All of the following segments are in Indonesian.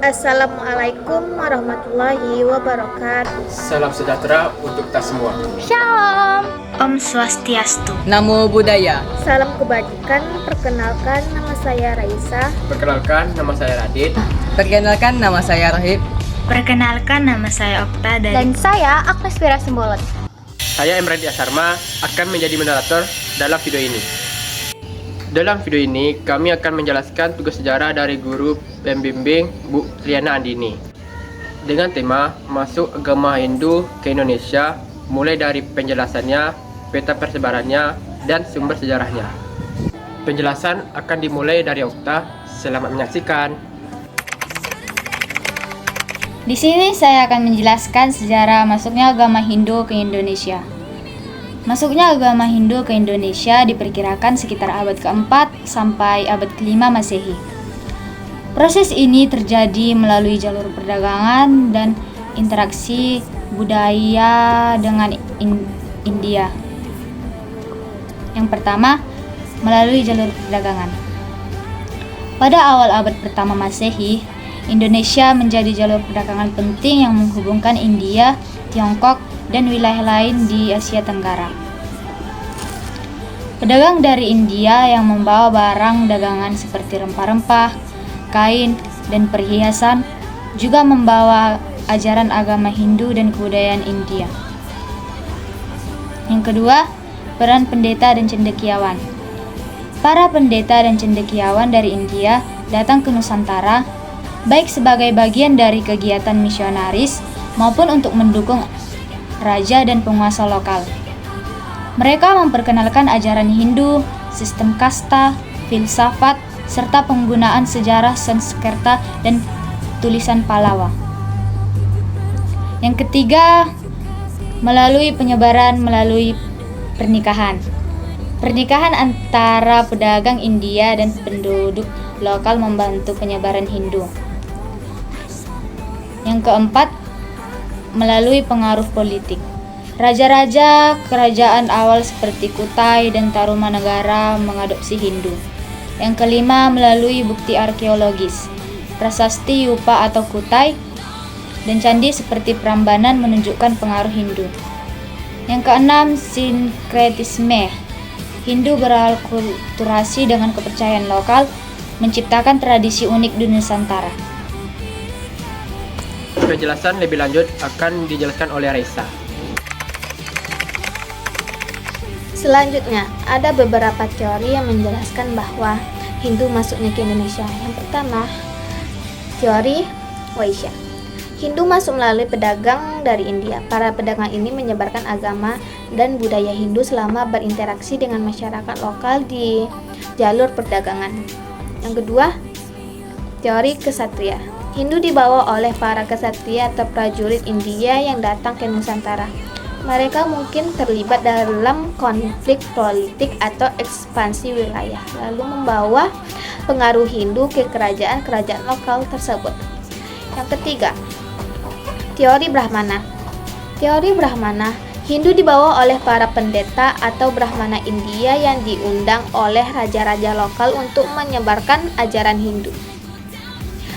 Assalamualaikum warahmatullahi wabarakatuh. Salam sejahtera untuk kita semua. Shalom. Om Swastiastu. Namo Buddhaya. Salam kebajikan. Perkenalkan, nama saya Raisa. Perkenalkan, nama saya Radit. Perkenalkan, nama saya Rohib. Perkenalkan, nama saya Okta Dan saya Agnes Wira Sembolon. Saya Emradi Asarma akan menjadi moderator dalam video ini. Dalam video ini, kami akan menjelaskan tugas sejarah dari guru pembimbing Bu Riana Andini dengan tema Masuk Agama Hindu ke Indonesia, mulai dari penjelasannya, peta persebarannya, dan sumber sejarahnya. Penjelasan akan dimulai dari Okta. Selamat menyaksikan. Di sini saya akan menjelaskan sejarah masuknya agama Hindu ke Indonesia. Masuknya agama Hindu ke Indonesia diperkirakan sekitar abad ke-4 sampai abad ke-5 Masehi. Proses ini terjadi melalui jalur perdagangan dan interaksi budaya dengan India. Yang pertama, melalui jalur perdagangan. Pada awal abad pertama Masehi, Indonesia menjadi jalur perdagangan penting yang menghubungkan India, Tiongkok, dan wilayah lain di Asia Tenggara. Pedagang dari India yang membawa barang dagangan seperti rempah-rempah, kain, dan perhiasan juga membawa ajaran agama Hindu dan kebudayaan India. Yang kedua, peran pendeta dan cendekiawan. Para pendeta dan cendekiawan dari India datang ke Nusantara baik sebagai bagian dari kegiatan misionaris maupun untuk mendukung raja dan penguasa lokal. Mereka memperkenalkan ajaran Hindu, sistem kasta, filsafat, serta penggunaan sejarah Sanskerta dan tulisan Pallawa. Yang ketiga, melalui penyebaran melalui pernikahan. Pernikahan antara pedagang India dan penduduk lokal membantu penyebaran Hindu. Yang keempat, melalui pengaruh politik. Raja-raja kerajaan awal seperti Kutai dan Tarumanagara mengadopsi Hindu. Yang kelima, melalui bukti arkeologis. Prasasti Yupa atau Kutai dan candi seperti Prambanan menunjukkan pengaruh Hindu. Yang keenam, sinkretisme. Hindu beralkulturasi dengan kepercayaan lokal, menciptakan tradisi unik di Nusantara. Penjelasan lebih lanjut akan dijelaskan oleh Raisa. Selanjutnya, ada beberapa teori yang menjelaskan bahwa Hindu masuknya ke Indonesia. Yang pertama, teori Vaishya. Hindu masuk melalui pedagang dari India. Para pedagang ini menyebarkan agama dan budaya Hindu selama berinteraksi dengan masyarakat lokal di jalur perdagangan. Yang kedua, teori kesatria. Hindu dibawa oleh para kesatria atau prajurit India yang datang ke Nusantara. Mereka mungkin terlibat dalam konflik politik atau ekspansi wilayah, lalu membawa pengaruh Hindu ke kerajaan-kerajaan lokal tersebut. Yang ketiga, teori Brahmana. Teori Brahmana, Hindu dibawa oleh para pendeta atau Brahmana India yang diundang oleh raja-raja lokal untuk menyebarkan ajaran Hindu.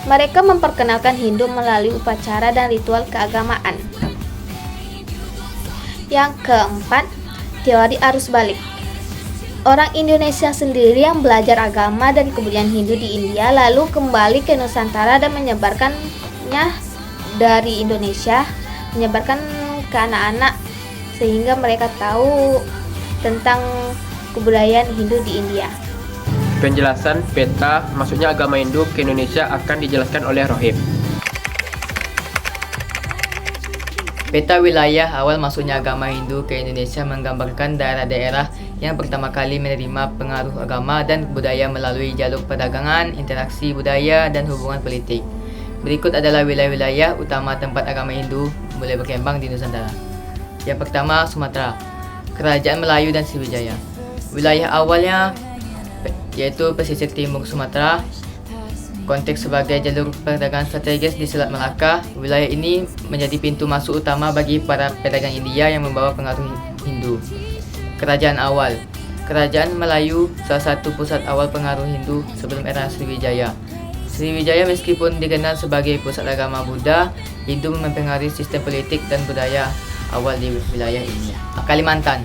Mereka memperkenalkan Hindu melalui upacara dan ritual keagamaan. Yang keempat, teori arus balik. Orang Indonesia sendiri yang belajar agama dan kebudayaan Hindu di India lalu kembali ke Nusantara dan menyebarkannya dari Indonesia, menyebarkan ke anak-anak sehingga mereka tahu tentang kebudayaan Hindu di India. Penjelasan peta masuknya agama Hindu ke Indonesia akan dijelaskan oleh Rohib. Peta wilayah awal masuknya agama Hindu ke Indonesia menggambarkan daerah-daerah yang pertama kali menerima pengaruh agama dan budaya melalui jalur perdagangan, interaksi budaya, dan hubungan politik. Berikut adalah wilayah-wilayah utama tempat agama Hindu mulai berkembang di Nusantara. Yang pertama, Sumatera, Kerajaan Melayu dan Sriwijaya. Wilayah awalnya yaitu pesisir timur Sumatera, konteks sebagai jalur perdagangan strategis di Selat Melaka. Wilayah ini menjadi pintu masuk utama bagi para pedagang India yang membawa pengaruh Hindu. Kerajaan awal, Kerajaan Melayu, salah satu pusat awal pengaruh Hindu sebelum era Sriwijaya. Sriwijaya meskipun dikenal sebagai pusat agama Buddha, Hindu mempengaruhi sistem politik dan budaya awal di wilayah ini. Kalimantan.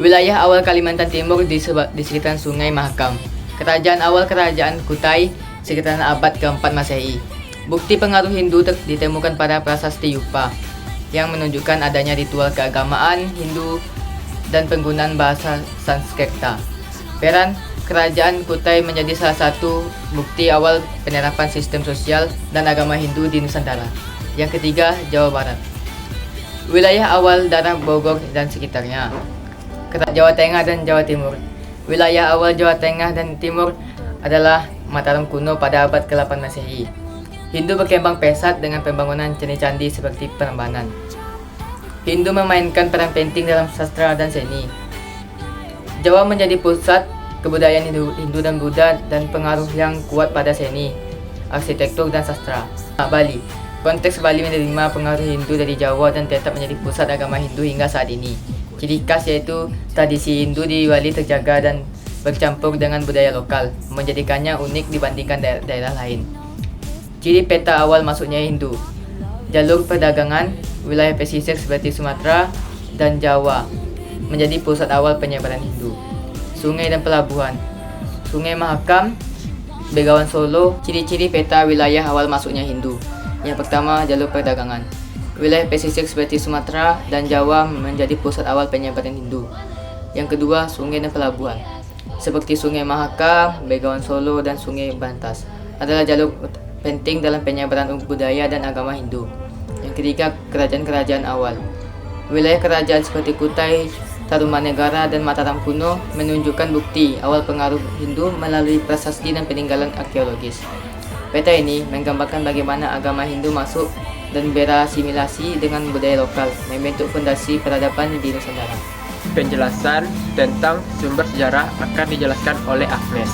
Wilayah awal Kalimantan Timur di sekitaran Sungai Mahakam. Kerajaan awal Kerajaan Kutai sekitaran abad ke-4 Masehi. Bukti pengaruh Hindu ditemukan pada prasasti Yupa yang menunjukkan adanya ritual keagamaan Hindu dan penggunaan bahasa Sanskerta. Peran Kerajaan Kutai menjadi salah satu bukti awal penerapan sistem sosial dan agama Hindu di Nusantara. Yang ketiga, Jawa Barat. Wilayah awal daerah Bogor dan sekitarnya. Jawa Tengah dan Jawa Timur. Wilayah awal Jawa Tengah dan Timur adalah Mataram kuno pada abad ke-8 Masehi. Hindu berkembang pesat dengan pembangunan candi-candi seperti Prambanan. Hindu memainkan peran penting dalam sastra dan seni. Jawa menjadi pusat kebudayaan Hindu dan Buddha dan pengaruh yang kuat pada seni, arsitektur dan sastra. Bali. Konteks Bali menerima pengaruh Hindu dari Jawa dan tetap menjadi pusat agama Hindu hingga saat ini. Ciri khas yaitu tradisi Hindu di Bali terjaga dan bercampur dengan budaya lokal, menjadikannya unik dibandingkan daerah lain. Ciri peta awal masuknya Hindu. Jalur perdagangan, wilayah pesisir seperti Sumatera dan Jawa menjadi pusat awal penyebaran Hindu. Sungai dan pelabuhan. Sungai Mahakam, Begawan Solo, ciri-ciri peta wilayah awal masuknya Hindu. Yang pertama, jalur perdagangan. Wilayah pesisir seperti Sumatera dan Jawa menjadi pusat awal penyebaran Hindu. Yang kedua, sungai dan pelabuhan. Seperti Sungai Mahakam, Begawan Solo, dan Sungai Bantas adalah jalur penting dalam penyebaran budaya dan agama Hindu. Yang ketiga, kerajaan-kerajaan awal. Wilayah kerajaan seperti Kutai, Tarumanegara, dan Mataram kuno menunjukkan bukti awal pengaruh Hindu melalui prasasti dan peninggalan arkeologis. Peta ini menggambarkan bagaimana agama Hindu masuk dan berasimilasi dengan budaya lokal, membentuk fondasi peradaban di Nusantara. Penjelasan tentang sumber sejarah akan dijelaskan oleh Agnes.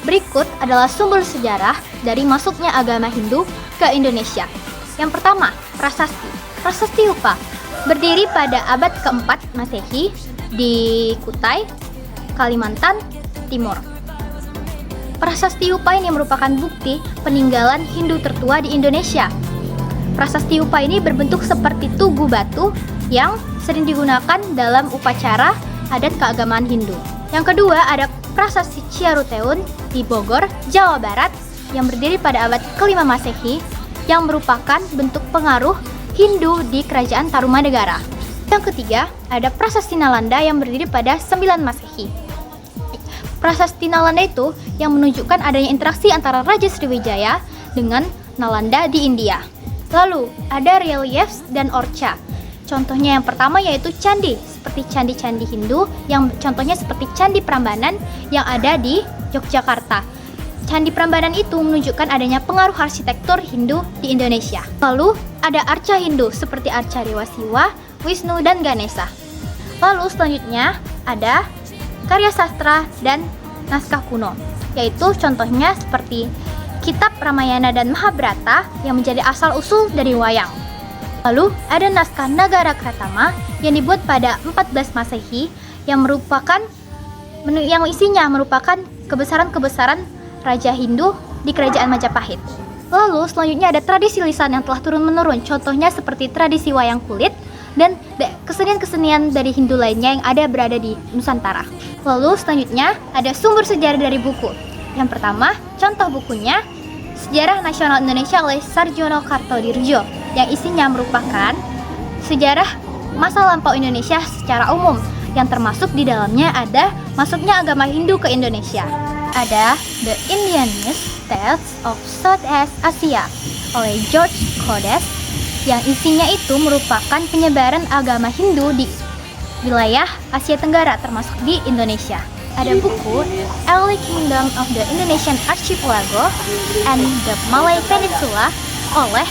Berikut adalah sumber sejarah dari masuknya agama Hindu ke Indonesia. Yang pertama, prasasti. Prasasti Yupa berdiri pada abad ke-4 Masehi di Kutai, Kalimantan Timur. Prasasti Yupa ini merupakan bukti peninggalan Hindu tertua di Indonesia. Prasasti Yupa ini berbentuk seperti tugu batu yang sering digunakan dalam upacara adat keagamaan Hindu. Yang kedua ada Prasasti Ciaruteun di Bogor, Jawa Barat yang berdiri pada abad ke-5 Masehi yang merupakan bentuk pengaruh Hindu di Kerajaan Tarumanegara. Yang ketiga ada Prasasti Nalanda yang berdiri pada 9 Masehi. Prasasti Nalanda itu yang menunjukkan adanya interaksi antara Raja Sriwijaya dengan Nalanda di India. Lalu ada relief dan orca. Contohnya yang pertama yaitu candi, seperti candi-candi Hindu yang contohnya seperti Candi Prambanan yang ada di Yogyakarta. Candi Prambanan itu menunjukkan adanya pengaruh arsitektur Hindu di Indonesia. Lalu ada arca Hindu seperti arca Dewa Siwa, Wisnu, dan Ganesha. Lalu selanjutnya ada karya sastra dan naskah kuno, yaitu contohnya seperti Kitab Ramayana dan Mahabharata yang menjadi asal-usul dari wayang. Lalu ada naskah Nagara Kratama yang dibuat pada 14 Masehi yang isinya merupakan kebesaran-kebesaran Raja Hindu di Kerajaan Majapahit. Lalu selanjutnya ada tradisi lisan yang telah turun-menurun, contohnya seperti tradisi wayang kulit dan kesenian-kesenian dari Hindu lainnya yang berada di Nusantara. Lalu selanjutnya ada sumber sejarah dari buku. Yang pertama, contoh bukunya Sejarah Nasional Indonesia oleh Sarjono Kartodirjo yang isinya merupakan sejarah masa lampau Indonesia secara umum yang termasuk di dalamnya ada masuknya agama Hindu ke Indonesia. Ada The Indianist Tales of Southeast Asia oleh George Codes yang isinya itu merupakan penyebaran agama Hindu di wilayah Asia Tenggara termasuk di Indonesia. Ada buku Early Kingdom of the Indonesian Archipelago and the Malay Peninsula oleh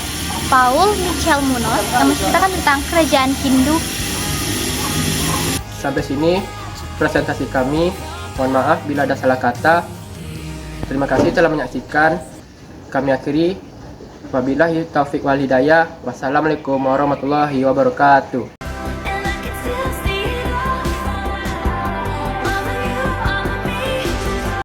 Paul Michael Munoz yang menceritakan tentang kerajaan Hindu. Sampai sini presentasi kami. Mohon maaf bila ada salah kata. Terima kasih telah menyaksikan. Kami akhiri. Wabillahi taufiq wal hidayah. Wassalamualaikum warahmatullahi wabarakatuh.